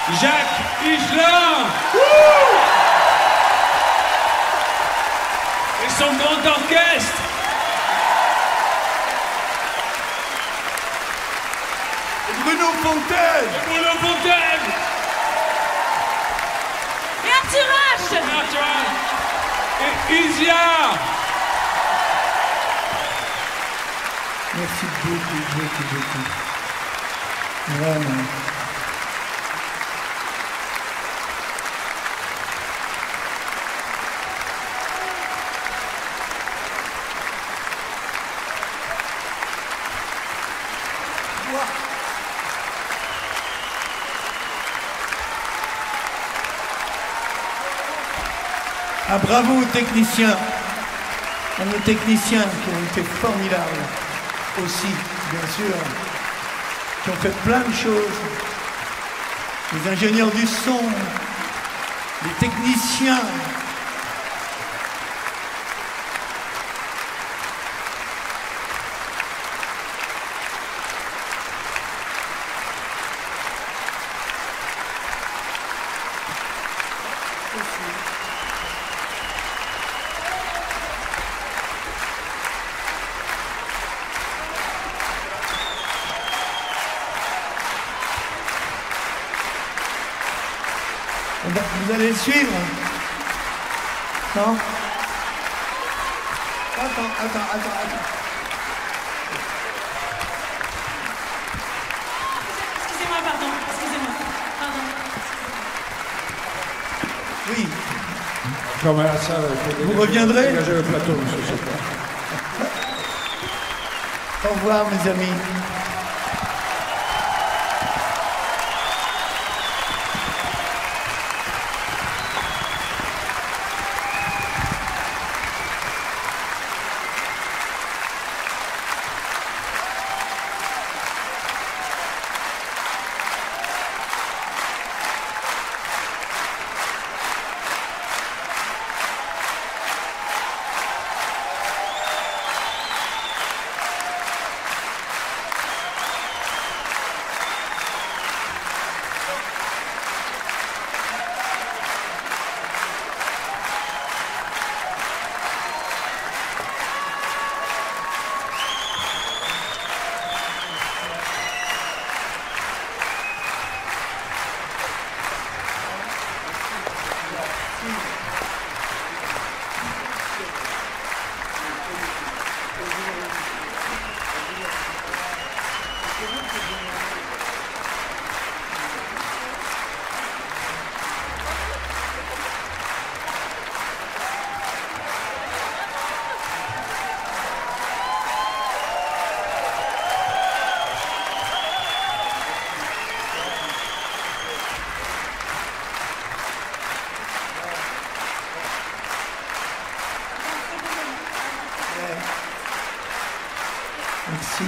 Jacques Higelin et son grand orchestre. Bruno Fontaine. Bruno Fontaine. Et Arthur H. Et Isia. Merci beaucoup. Vraiment. Ah, bravo aux techniciens, à nos techniciens qui ont été formidables aussi, bien sûr, qui ont fait plein de choses, les ingénieurs du son, les techniciens. Vous allez le suivre? Non? Attends. Excusez-moi, pardon. Oui. Comme à ça, Vous reviendrez? Dégagez le plateau, monsieur Sopra. Au revoir, mes amis. Merci.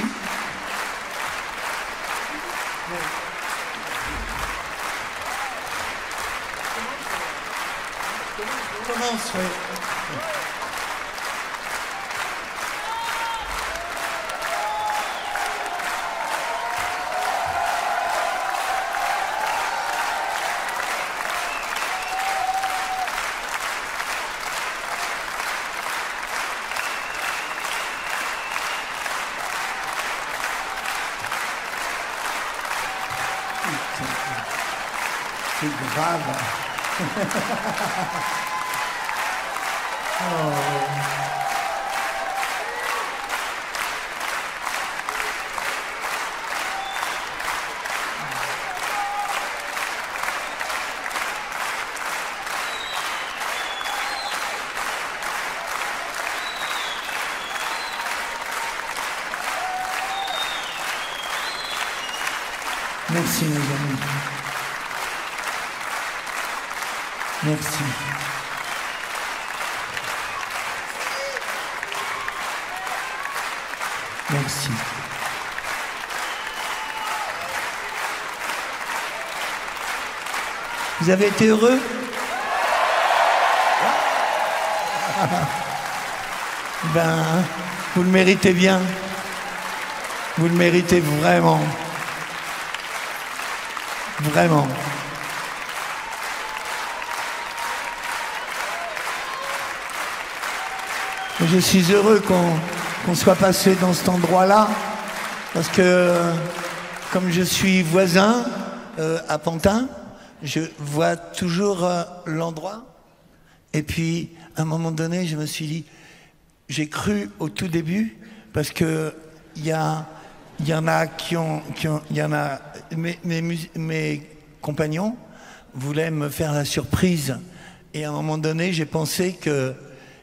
On commence, oui. C'est grave. Oh. Merci, mes amis. Merci. Merci. Vous avez été heureux? Ben, vous le méritez bien. Vous le méritez vraiment. Vraiment. Je suis heureux qu'on soit passé dans cet endroit-là, parce que comme je suis voisin à Pantin, je vois toujours l'endroit. Et puis, à un moment donné, je me suis dit, j'ai cru au tout début, parce que il y en a mes compagnons voulaient me faire la surprise. Et à un moment donné, j'ai pensé qu'il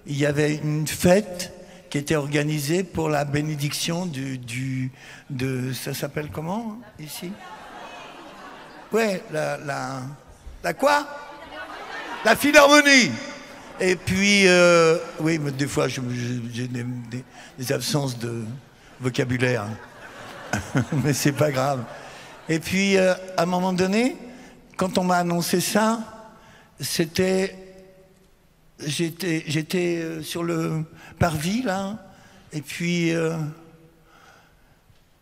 y avait une fête qui était organisée pour la bénédiction ça s'appelle comment, ici? Ouais, la quoi? La Philharmonie. Et puis, oui, mais des fois, j'ai des absences de vocabulaire. Mais c'est pas grave. Et puis, à un moment donné, quand on m'a annoncé ça, j'étais sur le parvis, là, et puis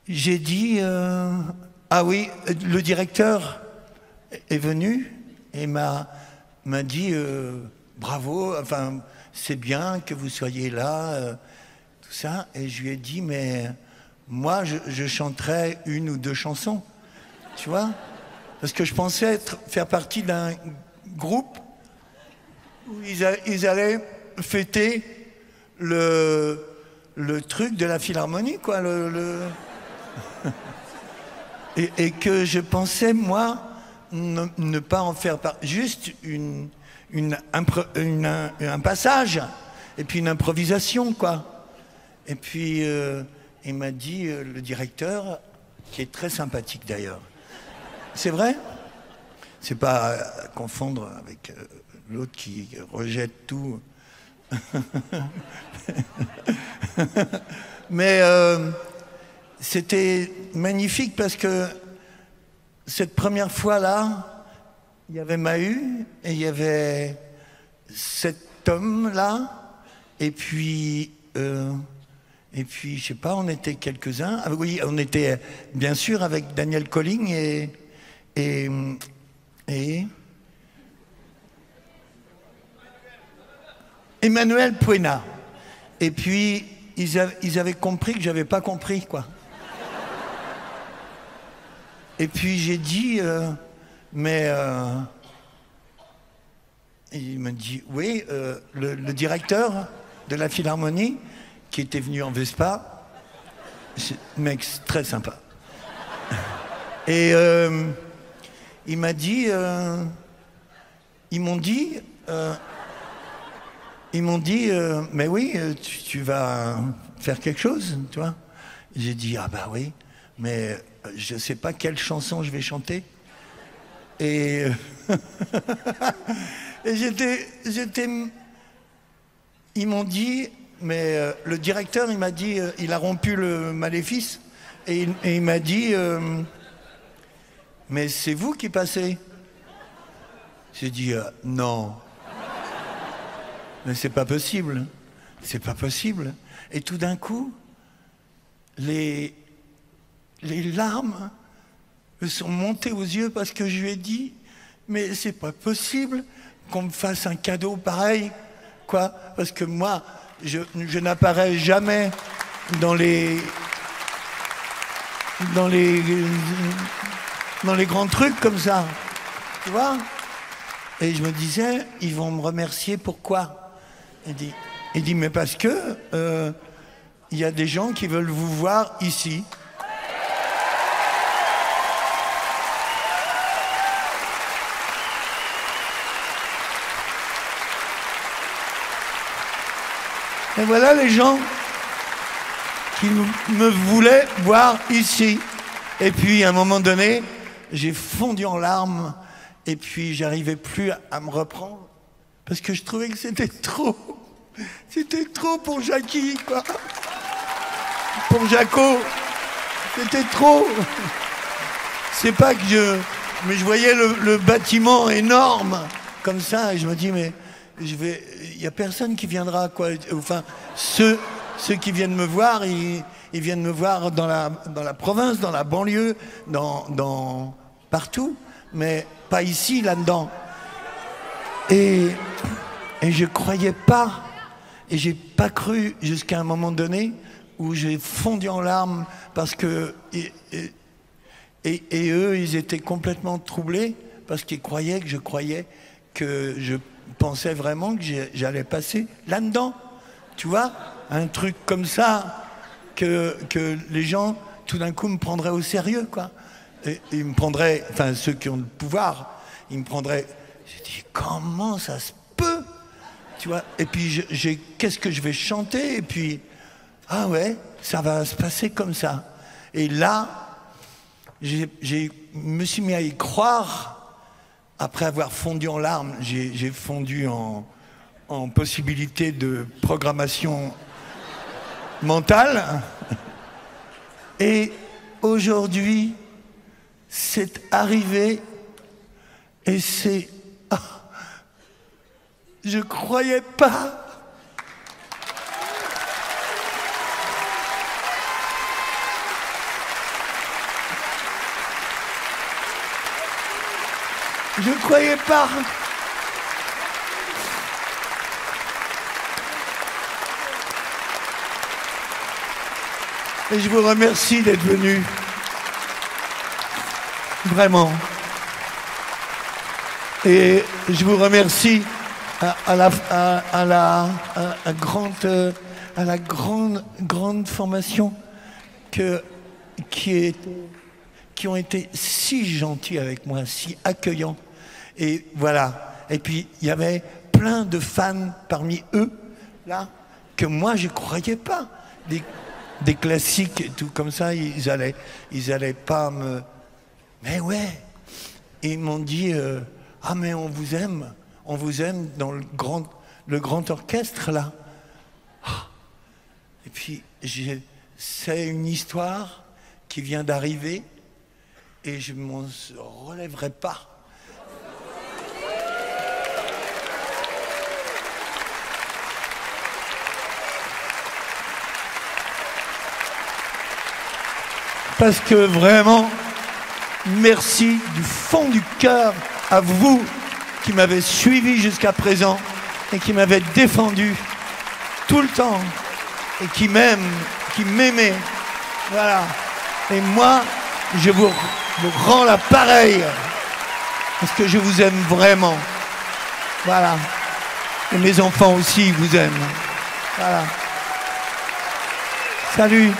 j'ai dit, ah oui, le directeur est venu et m'a dit, bravo, enfin, c'est bien que vous soyez là, tout ça. Et je lui ai dit, mais moi, je chanterais une ou deux chansons, tu vois, parce que je pensais faire partie d'un groupe où ils allaient fêter le truc de la Philharmonie, quoi, et que je pensais, moi, ne pas en faire juste un passage, et puis une improvisation, quoi. Et puis, il m'a dit, le directeur, qui est très sympathique d'ailleurs. C'est vrai? C'est pas à confondre avec l'autre qui rejette tout. Mais c'était magnifique parce que cette première fois-là, il y avait Mahu et il y avait cet homme-là, et puis je sais pas, on était quelques-uns. Ah, oui, on était bien sûr avec Daniel Colling et Emmanuel Puena. Et puis, ils avaient compris que j'avais pas compris, quoi. Et puis, j'ai dit, il me dit, oui, le directeur de la Philharmonie, qui était venu en Vespa, mec très sympa. Et il m'a dit, ils m'ont dit, mais oui, tu vas faire quelque chose, tu vois. J'ai dit, ah bah oui, mais je sais pas quelle chanson je vais chanter. Et, et ils m'ont dit, mais le directeur, il m'a dit, il a rompu le maléfice, et il m'a dit, mais c'est vous qui passez? J'ai dit, non. Mais c'est pas possible, c'est pas possible. Et tout d'un coup, les larmes me sont montées aux yeux parce que je lui ai dit, mais c'est pas possible qu'on me fasse un cadeau pareil, quoi. Parce que moi, je n'apparais jamais dans les grands trucs comme ça, tu vois. Et je me disais, ils vont me remercier, pourquoi? Il dit, mais parce que il y a des gens qui veulent vous voir ici. Et voilà les gens qui me voulaient voir ici. Et puis, à un moment donné, j'ai fondu en larmes, et puis j'arrivais plus à me reprendre. Parce que je trouvais que c'était trop. C'était trop pour Jackie, quoi. Pour Jaco. C'était trop. C'est pas que mais je voyais le bâtiment énorme, comme ça, et je me dis, mais il y a personne qui viendra, quoi. Enfin, ceux qui viennent me voir, ils viennent me voir dans la province, dans la banlieue, partout, mais pas ici, là-dedans. Et je croyais pas. Et j'ai pas cru jusqu'à un moment donné où j'ai fondu en larmes parce que... Et eux, ils étaient complètement troublés parce qu'ils croyaient que je pensais vraiment que j'allais passer là-dedans. Tu vois, un truc comme ça, que les gens, tout d'un coup, me prendraient au sérieux, quoi. Et ils me prendraient, enfin, ceux qui ont le pouvoir, ils me prendraient... J'ai dit, comment ça se peut? Tu vois, et puis, qu'est-ce que je vais chanter? Et puis, ah ouais, ça va se passer comme ça. Et là... Je me suis mis à y croire. Après avoir fondu en larmes, j'ai fondu en possibilité de programmation mentale. Et aujourd'hui, c'est arrivé et c'est... Ah, je croyais pas. Je ne croyais pas. Et je vous remercie d'être venus. Vraiment. Et je vous remercie à la grande formation qui ont été si gentils avec moi, si accueillants. Et voilà. Et puis, il y avait plein de fans parmi eux, là, que moi, je ne croyais pas. Des classiques et tout comme ça, ils allaient pas me... Mais ouais. Et ils m'ont dit, ah mais on vous aime dans le grand orchestre, là. Et puis, c'est une histoire qui vient d'arriver, et je ne m'en relèverai pas. Parce que vraiment, merci du fond du cœur à vous qui m'avez suivi jusqu'à présent et qui m'avez défendu tout le temps et qui m'aimait. Voilà. Et moi, je vous rends la pareille parce que je vous aime vraiment. Voilà. Et mes enfants aussi vous aiment. Voilà. Salut.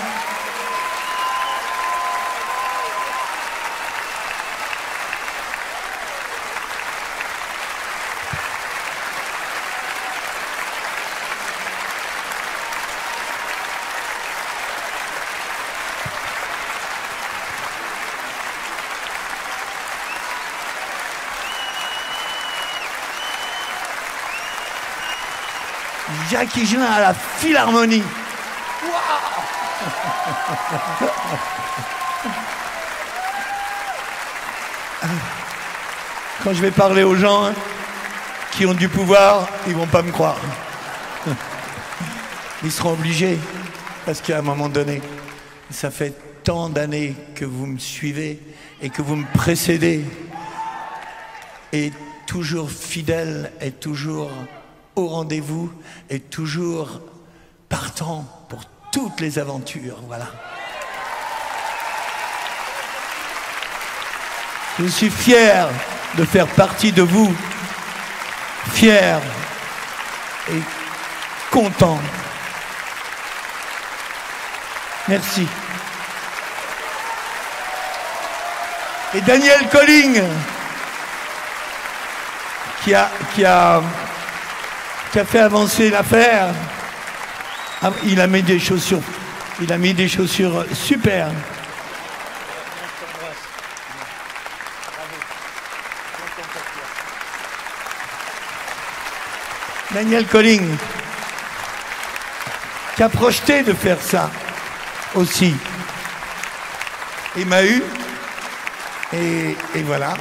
Jacques Higelin à la Philharmonie. Quand je vais parler aux gens qui ont du pouvoir, ils vont pas me croire. Ils seront obligés, parce qu'à un moment donné, ça fait tant d'années que vous me suivez et que vous me précédez, et toujours fidèle et toujours au rendez-vous et toujours partant pour toutes les aventures, voilà. Je suis fier de faire partie de vous, fier et content. Merci. Et Daniel Colling, qui a fait avancer l'affaire. Il a mis des chaussures. Il a mis des chaussures super. Daniel Colling, qui a projeté de faire ça aussi. Il m'a eu. Et voilà.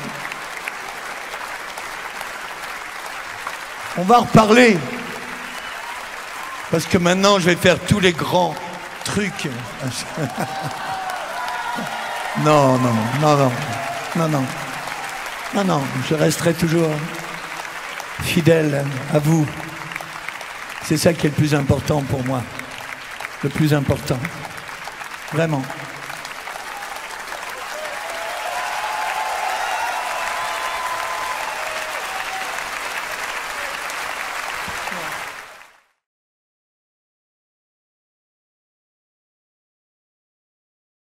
On va en reparler. Parce que maintenant, je vais faire tous les grands trucs. Non, je resterai toujours fidèle à vous. C'est ça qui est le plus important pour moi. Le plus important. Vraiment.